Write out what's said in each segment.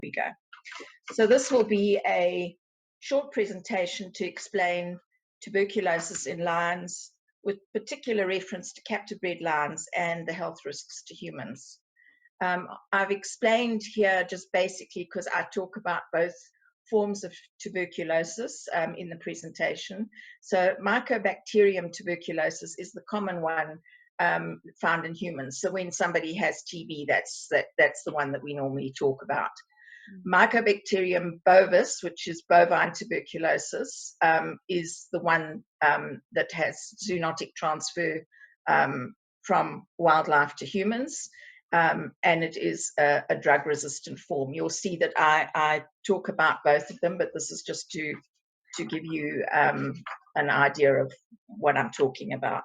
we go. So this will be a short presentation to explain tuberculosis in lions, with particular reference to captive bred lions and the health risks to humans. I've explained here just basically because I talk about both forms of tuberculosis in the presentation. So Mycobacterium tuberculosis is the common one found in humans. So when somebody has TB, that's the one that we normally talk about. Mycobacterium bovis, which is bovine tuberculosis, is the one that has zoonotic transfer from wildlife to humans. And it is a drug-resistant form. You'll see that I talk about both of them, but this is just to give you an idea of what I'm talking about.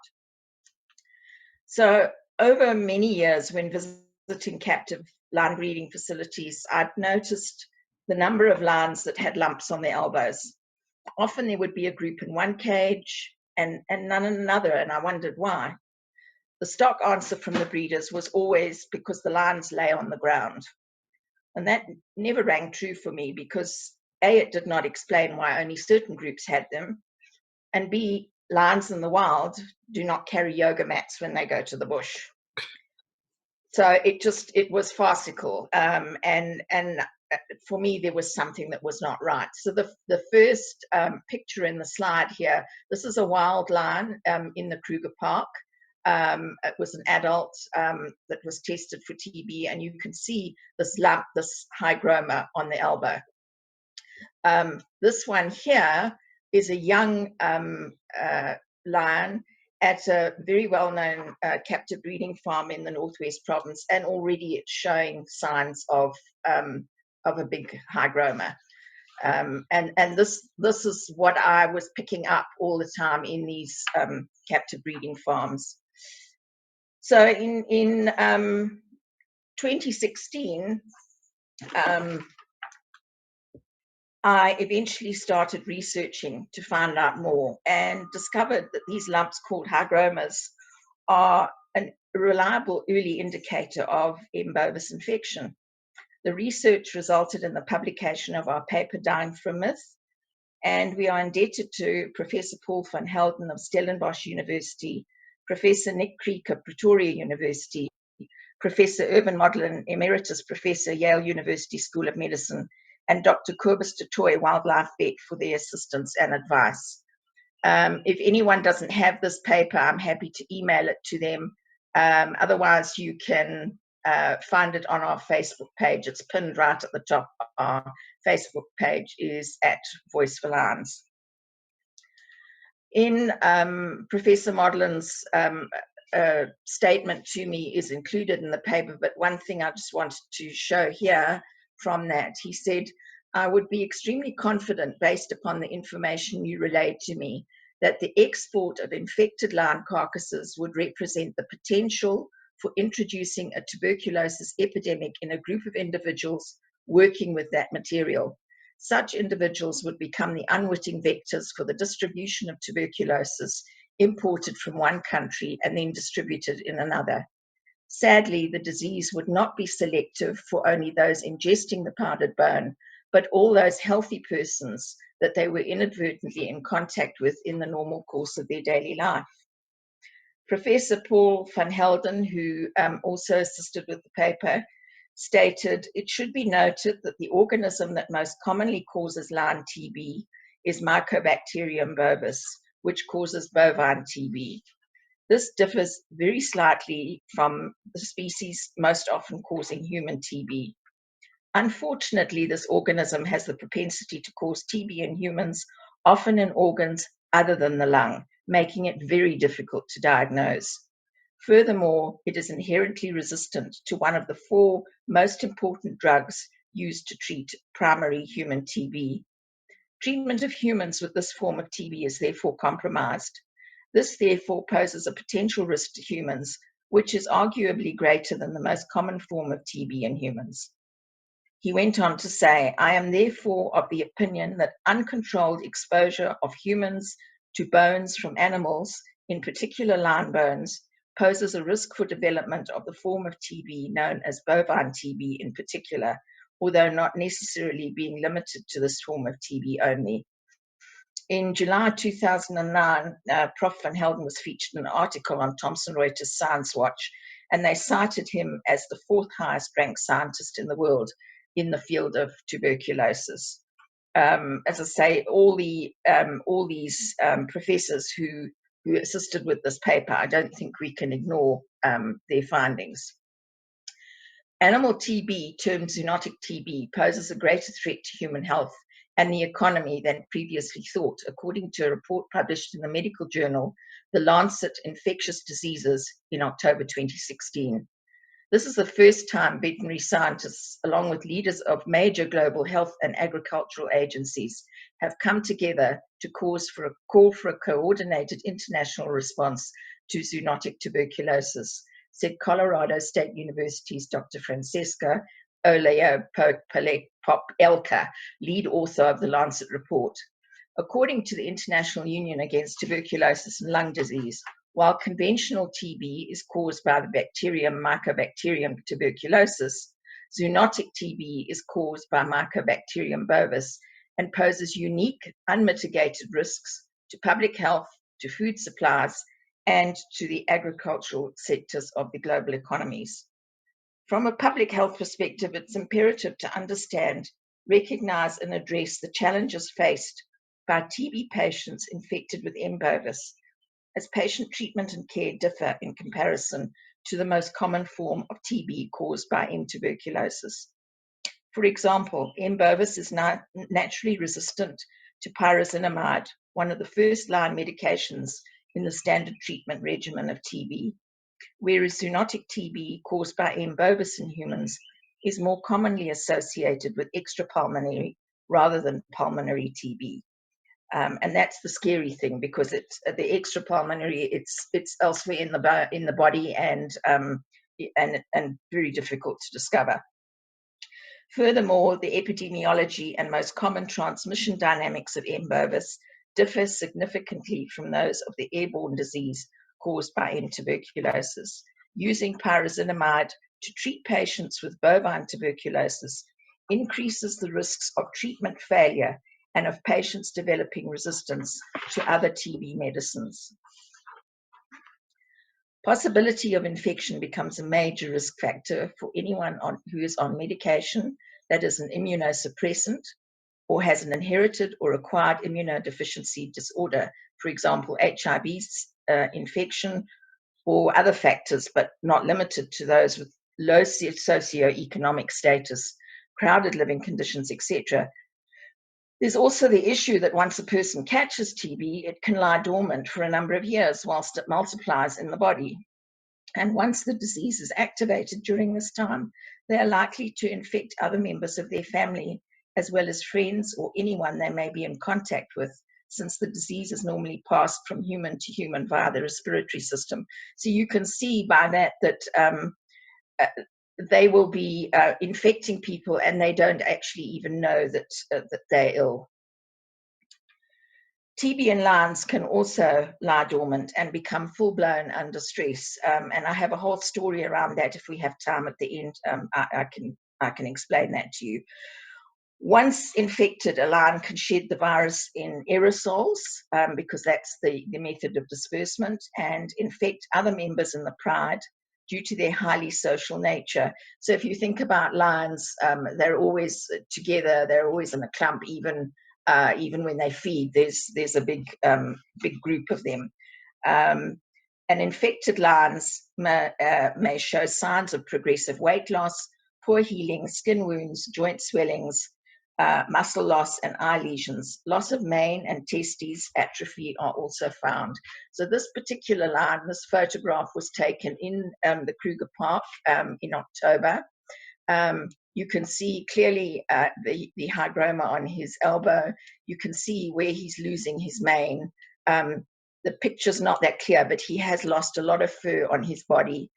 So over many years, when visiting captive lion breeding facilities, I'd noticed the number of lions that had lumps on their elbows. Often there would be a group in one cage and none in another, and I wondered why. The stock answer from the breeders was always because the lions lay on the ground. And that never rang true for me because A, it did not explain why only certain groups had them, and B, lions in the wild do not carry yoga mats when they go to the bush. So it was farcical. And for me, there was something that was not right. So the first picture in the slide here, this is a wild lion in the Kruger Park. It was an adult that was tested for TB, and you can see this lump, this hygroma on the elbow. This one here is a young lion at a very well-known captive breeding farm in the Northwest Province, and already it's showing signs of a big hygroma. And this is what I was picking up all the time in these captive breeding farms. So in 2016, I eventually started researching to find out more and discovered that these lumps called hygromas are a reliable early indicator of M. bovis infection. The research resulted in the publication of our paper, Dying from Myth, and we are indebted to Professor Paul van Helden of Stellenbosch University, Professor Nick Creek of Pretoria University, Professor Urban Modlin, Emeritus Professor, Yale University School of Medicine, and Dr. Kobus de Tooy, Wildlife Vet, for their assistance and advice. If anyone doesn't have this paper, I'm happy to email it to them. Otherwise, you can find it on our Facebook page. It's pinned right at the top. Our Facebook page is at Voice for Lions. In Professor Modlin's statement to me is included in the paper, but one thing I just wanted to show here from that, he said, I would be extremely confident based upon the information you relayed to me that the export of infected lion carcasses would represent the potential for introducing a tuberculosis epidemic in a group of individuals working with that material. Such individuals would become the unwitting vectors for the distribution of tuberculosis imported from one country and then distributed in another. Sadly, the disease would not be selective for only those ingesting the powdered bone, but all those healthy persons that they were inadvertently in contact with in the normal course of their daily life. Professor Paul van Helden, who also assisted with the paper, stated, it should be noted that the organism that most commonly causes lion TB is Mycobacterium bovis, which causes bovine TB. This differs very slightly from the species most often causing human TB. Unfortunately, this organism has the propensity to cause TB in humans, often in organs other than the lung, making it very difficult to diagnose. Furthermore, it is inherently resistant to one of the 4 most important drugs used to treat primary human TB. Treatment of humans with this form of TB is therefore compromised. This therefore poses a potential risk to humans, which is arguably greater than the most common form of TB in humans. He went on to say, I am therefore of the opinion that uncontrolled exposure of humans to bones from animals, in particular lion bones, poses a risk for development of the form of TB known as bovine TB in particular, although not necessarily being limited to this form of TB only. In July 2009, Prof. Van Helden was featured in an article on Thomson Reuters Science Watch, and they cited him as the fourth highest ranked scientist in the world in the field of tuberculosis. As I say, all these professors who assisted with this paper, I don't think we can ignore their findings. Animal TB, termed zoonotic TB, poses a greater threat to human health and the economy than previously thought, according to a report published in the medical journal, The Lancet Infectious Diseases, in October 2016. This is the first time veterinary scientists, along with leaders of major global health and agricultural agencies, have come together to call for a coordinated international response to zoonotic tuberculosis, said Colorado State University's Dr. Francesca Olea-Popelka, lead author of the Lancet report. According to the International Union Against Tuberculosis and Lung Disease, while conventional TB is caused by the bacterium Mycobacterium tuberculosis, zoonotic TB is caused by Mycobacterium bovis and poses unique, unmitigated risks to public health, to food supplies, and to the agricultural sectors of the global economies. From a public health perspective, it's imperative to understand, recognize, and address the challenges faced by TB patients infected with M. bovis, as patient treatment and care differ in comparison to the most common form of TB caused by M. tuberculosis. For example, M. bovis is naturally resistant to pyrazinamide, one of the first-line medications in the standard treatment regimen of TB, whereas zoonotic TB caused by M. bovis in humans is more commonly associated with extrapulmonary rather than pulmonary TB. And that's the scary thing, because it's the extrapulmonary. It's elsewhere in the body and very difficult to discover. Furthermore, the epidemiology and most common transmission dynamics of M. bovis differ significantly from those of the airborne disease caused by M. tuberculosis. Using pyrazinamide to treat patients with bovine tuberculosis increases the risks of treatment failure and of patients developing resistance to other TB medicines. Possibility of infection becomes a major risk factor for anyone who is on medication that is an immunosuppressant or has an inherited or acquired immunodeficiency disorder, for example, HIV infection, or other factors, but not limited to those with low socioeconomic status, crowded living conditions, etc. There's also the issue that once a person catches TB, it can lie dormant for a number of years whilst it multiplies in the body. And once the disease is activated during this time, they are likely to infect other members of their family, as well as friends or anyone they may be in contact with, since the disease is normally passed from human to human via the respiratory system. So you can see by that they will be infecting people and they don't actually even know that they're ill. TB in lions can also lie dormant and become full-blown under stress. And I have a whole story around that. If we have time at the end, I can explain that to you. Once infected, a lion can shed the virus in aerosols, because that's the method of disbursement, and infect other members in the pride due to their highly social nature. So if you think about lions, they're always together, they're always in a clump, even when they feed, there's a big group of them. And infected lions may show signs of progressive weight loss, poor healing, skin wounds, joint swellings, muscle loss, and eye lesions. Loss of mane and testes atrophy are also found. So this particular lion, this photograph was taken in the Kruger Park in October. You can see clearly the hygroma on his elbow. You can see where he's losing his mane. The picture's not that clear, but he has lost a lot of fur on his body.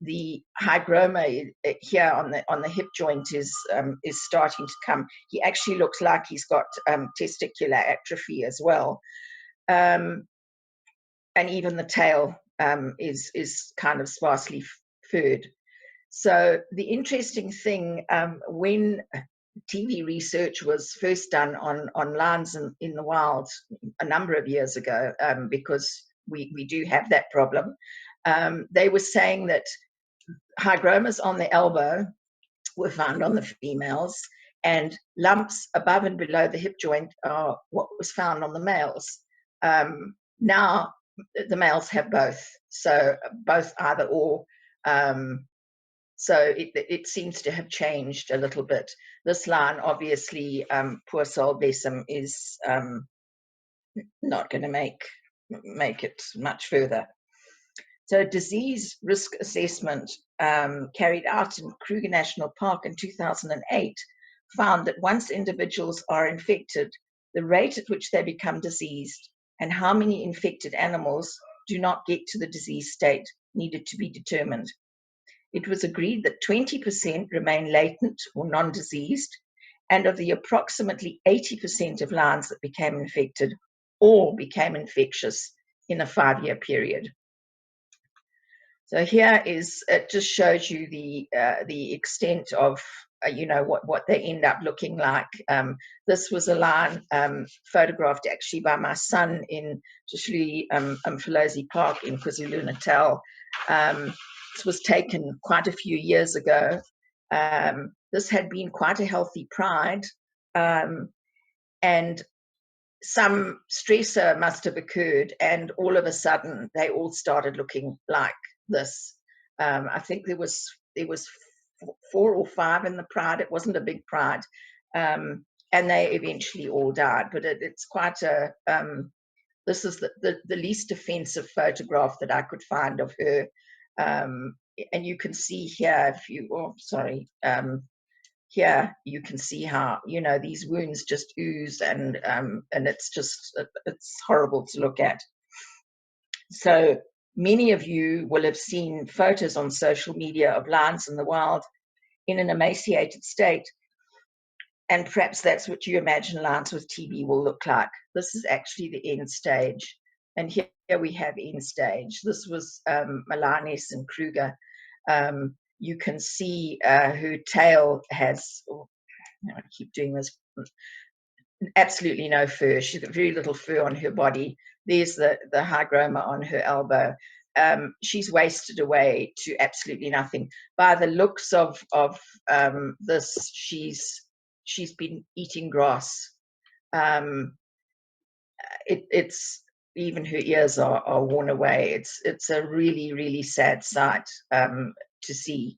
The hygroma here on the hip joint is starting to come. He actually looks like he's got testicular atrophy as well, and even the tail is kind of sparsely furred. So the interesting thing, when TV research was first done on lions in the wild a number of years ago, because we do have that problem, they were saying that hygromas on the elbow were found on the females, and lumps above and below the hip joint are what was found on the males. Now the males have both, so both either or. So it seems to have changed a little bit. This lion, obviously, poor soul, bless him, is not going to make it much further. So, a disease risk assessment carried out in Kruger National Park in 2008 found that once individuals are infected, the rate at which they become diseased and how many infected animals do not get to the disease state needed to be determined. It was agreed that 20% remain latent or non-diseased, and of the approximately 80% of lions that became infected, all became infectious in a 5-year period. So here is, it just shows you the extent of what they end up looking like. This was a lion photographed actually by my son in Mfolozi Park in KwaZulu-Natal. This was taken quite a few years ago. This had been quite a healthy pride, and some stressor must have occurred, and all of a sudden they all started looking like this. I think there was 4 or 5 in the pride. It wasn't a big pride, and they eventually all died. But it's quite a this is the least offensive photograph that I could find of her. And you can see here, if you, oh, sorry, here you can see how, these wounds just ooze, and it's horrible to look at. So many of you will have seen photos on social media of lions in the wild in an emaciated state, and perhaps that's what you imagine lions with TB will look like. This is actually the end stage, and here we have end stage. This was a lioness in Kruger. You can see her tail has, I keep doing this, absolutely no fur. She's got very little fur on her body. There's the hygroma on her elbow. She's wasted away to absolutely nothing. By the looks of this, she's been eating grass. It's even her ears are worn away. It's a really, really sad sight to see.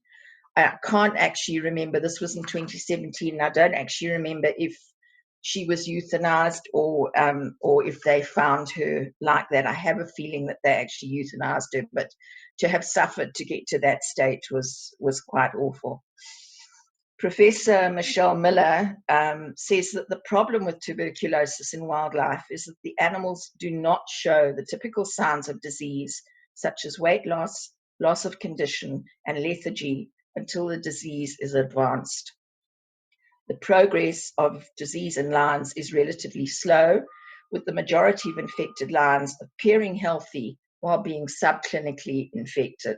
I can't actually remember. This was in 2017. I don't actually remember if she was euthanized or if they found her like that. I have a feeling that they actually euthanized her, but to have suffered to get to that state was quite awful. Professor Michelle Miller says that the problem with tuberculosis in wildlife is that the animals do not show the typical signs of disease, such as weight loss, loss of condition, and lethargy, until the disease is advanced. The progress of disease in lions is relatively slow, with the majority of infected lions appearing healthy while being subclinically infected.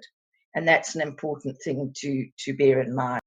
And that's an important thing to bear in mind.